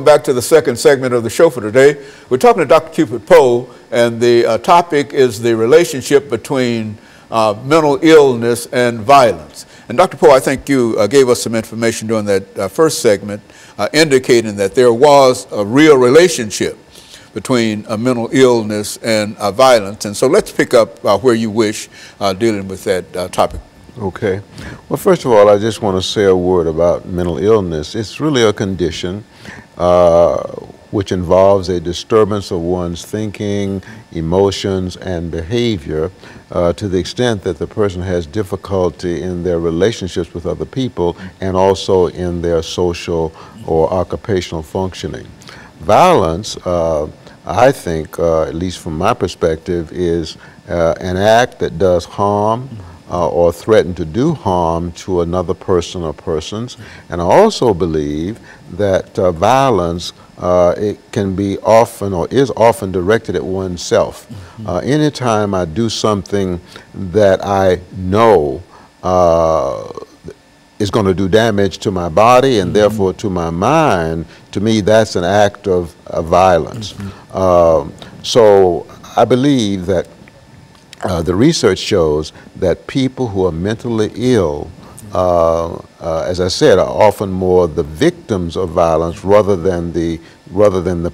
Back to the second segment of the show for today. We're talking to Dr. CPoe, and the topic is the relationship between mental illness and violence. And Dr. Poe, I think you gave us some information during that first segment indicating that there was a real relationship between mental illness and violence. And so let's pick up where you wish dealing with that topic. Okay. Well, first of all, I just want to say a word about mental illness. It's really a condition which involves a disturbance of one's thinking, emotions, and behavior to the extent that the person has difficulty in their relationships with other people and also in their social or occupational functioning. Violence, I think, at least from my perspective, is an act that does harm or threaten to do harm to another person or persons. And I also believe that violence it can be often or is often directed at oneself. Anytime I do something that I know is going to do damage to my body and therefore to my mind, to me that's an act of violence. So I believe that the research shows that people who are mentally ill, as I said, are often more the victims of violence rather than the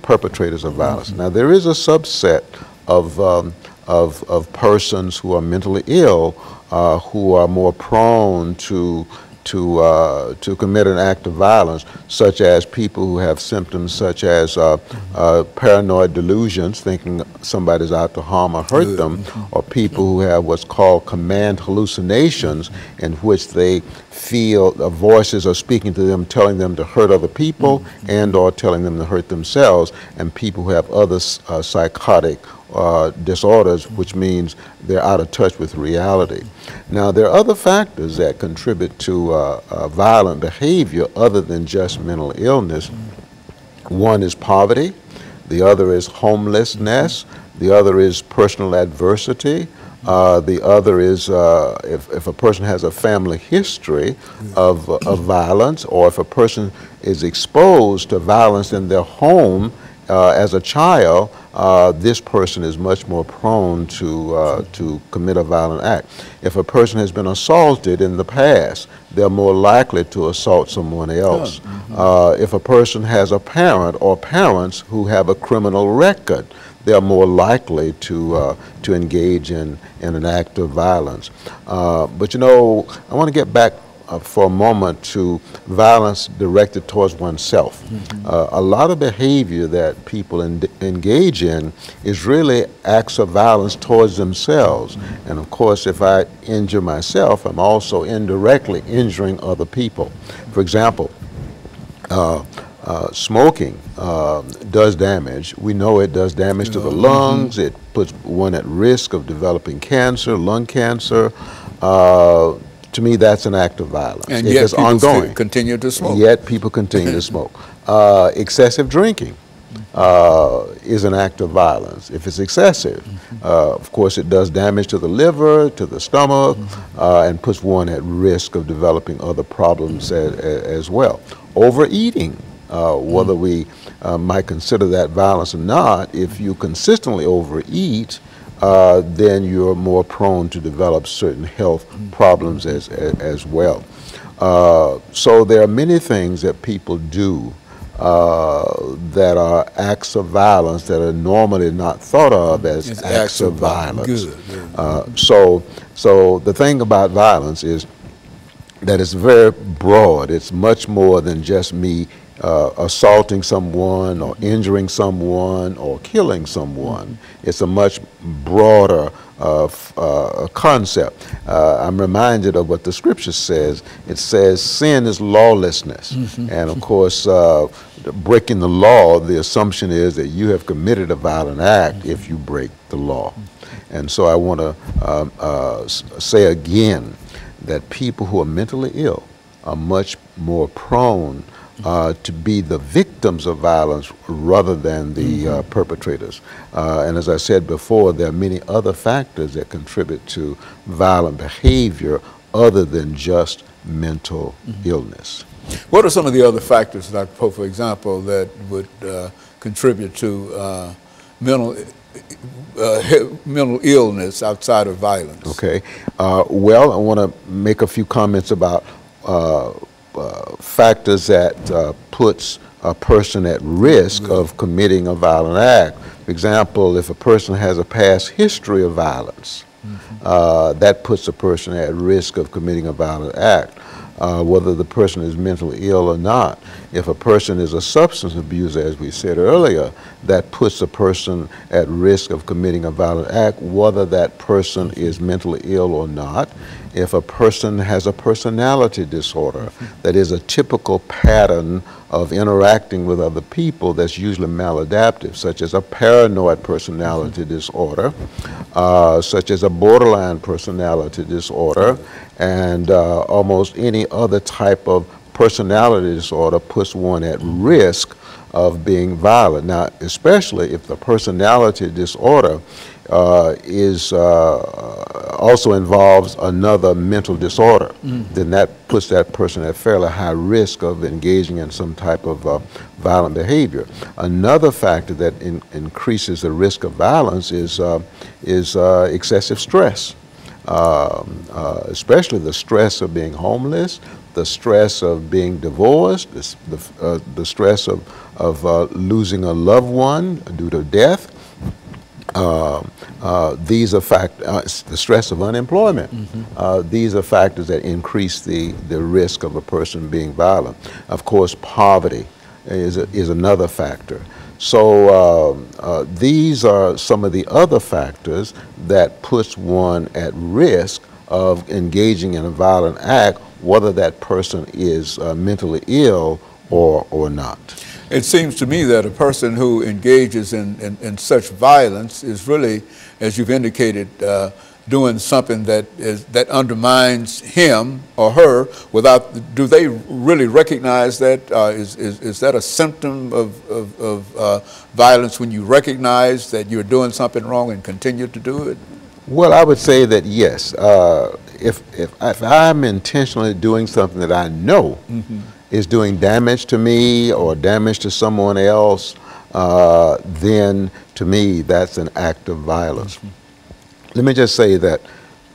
perpetrators of violence. Now, there is a subset of persons who are mentally ill who are more prone to commit an act of violence, such as people who have symptoms such as paranoid delusions, thinking somebody's out to harm or hurt them, or people who have what's called command hallucinations, in which they feel voices are speaking to them, telling them to hurt other people and or telling them to hurt themselves, and people who have other psychotic disorders, which means they're out of touch with reality. Now, there are other factors that contribute to violent behavior other than just mental illness. One is poverty, the other is homelessness, the other is personal adversity, the other is if a person has a family history of violence, or if a person is exposed to violence in their home as a child, this person is much more prone to commit a violent act. If a person has been assaulted in the past, they're more likely to assault someone else. If a person has a parent or parents who have a criminal record, they're more likely to engage in an act of violence. But you know, I want to get back for a moment to violence directed towards oneself. A lot of behavior that people engage in is really acts of violence towards themselves. And of course, if I injure myself, I'm also indirectly injuring other people. For example, smoking does damage. We know it does damage to the lungs. It puts one at risk of developing cancer, lung cancer. To me, that's an act of violence. And yet people ongoing. Continue to smoke. Yet people continue to smoke. Excessive drinking is an act of violence. If it's excessive, of course, it does damage to the liver, to the stomach, and puts one at risk of developing other problems as well. Overeating, whether we might consider that violence or not, if you consistently overeat, then you're more prone to develop certain health problems as well. So there are many things that people do that are acts of violence that are normally not thought of as acts of violence. So the thing about violence is that it's very broad. It's much more than just me assaulting someone or injuring someone or killing someone. It's a much broader concept. I'm reminded of what the scripture says. It says sin is lawlessness. And of course, breaking the law, the assumption is that you have committed a violent act if you break the law. And so I want to say again that people who are mentally ill are much more prone to be the victims of violence rather than the perpetrators. And as I said before, there are many other factors that contribute to violent behavior other than just mental illness. What are some of the other factors, Dr. Poe, for example, that would contribute to mental illness outside of violence? Okay. Well, I want to make a few comments about factors that puts a person at risk of committing a violent act. For example, if a person has a past history of violence, that puts a person at risk of committing a violent act, whether the person is mentally ill or not. If a person is a substance abuser, as we said earlier, that puts a person at risk of committing a violent act, whether that person is mentally ill or not. If a person has a personality disorder, that is a typical pattern of interacting with other people that's usually maladaptive, such as a paranoid personality disorder, such as a borderline personality disorder, and almost any other type of personality disorder puts one at risk of being violent. Now, especially if the personality disorder also involves another mental disorder, then that puts that person at fairly high risk of engaging in some type of violent behavior. Another factor that increases the risk of violence is excessive stress, especially the stress of being homeless, the stress of being divorced, the stress of losing a loved one due to death. These are the stress of unemployment. These are factors that increase the risk of a person being violent. Of course, poverty is another factor. So these are some of the other factors that puts one at risk of engaging in a violent act, whether that person is mentally ill or not. It seems to me that a person who engages in such violence is really, as you've indicated, doing something that undermines him or her without, do they really recognize that? Is that a symptom of violence when you recognize that you're doing something wrong and continue to do it? Well, I would say that yes. If I'm intentionally doing something that I know is doing damage to me or damage to someone else, then to me that's an act of violence. Let me just say that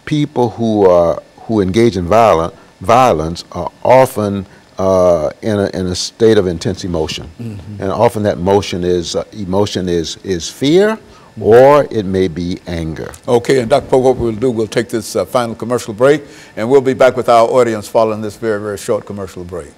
people who engage in violence are often in a state of intense emotion, and often that emotion is fear, or it may be anger. Okay, and Dr. Poe, what we'll do, we'll take this final commercial break, and we'll be back with our audience following this very, very short commercial break.